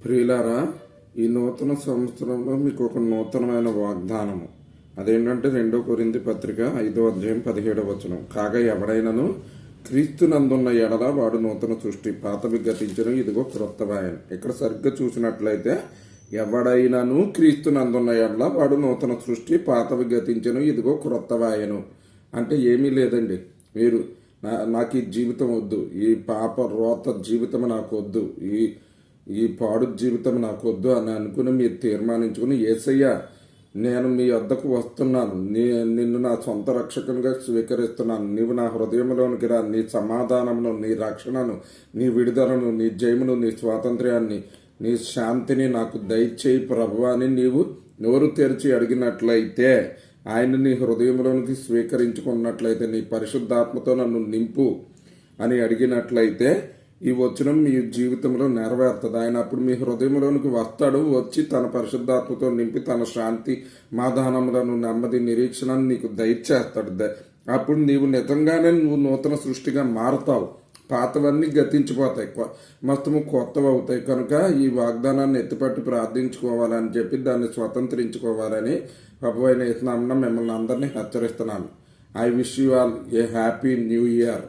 ప్రియులారా, ఈ నూతన సంవత్సరంలో మీకు ఒక నూతనమైన వాగ్దానము. అదేంటంటే 2 కొరింథీ పత్రిక 5వ అధ్యాయం 17వ వచనం. కాగా ఎవడైనను క్రీస్తునందున్న ఎడల వాడు నూతన సృష్టి, పాతవి గతించను, ఇదిగో క్రొత్తవాయను. ఇక్కడ సరిగ్గా చూసినట్లయితే ఎవడైనను క్రీస్తునందున్న ఎడల వాడు నూతన సృష్టి, పాతవి గతించను, ఇదిగో క్రొత్తవాయను. అంటే ఏమీ లేదండి. మీరు నాకు ఈ జీవితం వద్దు, ఈ పాప రోత జీవితం నాకు వద్దు, ఈ పాడు జీవితం నాకు వద్దు అని అనుకుని మీరు తీర్మానించుకుని, యేసయ్య నేను మీ వద్దకు వస్తున్నాను, నిన్ను నా సొంత రక్షకునిగా స్వీకరిస్తున్నాను, నీవు నా హృదయంలోనికి రా, నీ సమాధానమును, నీ రక్షణను, నీ విడుదలను, నీ జయమును, నీ స్వాతంత్ర్యాన్ని, నీ శాంతిని నాకు దయచేయి ప్రభువా అని నీవు నోరు తెరిచి అడిగినట్లయితే, ఆయన నీ హృదయంలోనికి స్వీకరించుకున్నట్లయితే, నీ పరిశుద్ధాత్మతో నన్ను నింపు అని అడిగినట్లయితే ఈ వచనం మీ జీవితంలో నెరవేరుతుంది. ఆయన అప్పుడు మీ హృదయంలోనికి వస్తాడు, వచ్చి తన పరిశుద్ధాత్మతో నింపి తన శాంతి సమాధానములను, నెమ్మది, నిరీక్షణను నీకు దయచేస్తాడు. అప్పుడు నీవు నిజంగానే నూతన సృష్టిగా మారుతావు. పాతవన్నీ గతించిపోతాయి, మొత్తము కొత్తవి అవుతాయి. కనుక ఈ వాగ్దానాన్ని ఎత్తిపట్టి ప్రార్థించుకోవాలని చెప్పి దాన్ని స్వతంత్రించుకోవాలని ప్రభువైన యేసు నామమున మిమ్మల్ని అందరినీ హెచ్చరిస్తున్నాను. I wish you all a happy new year.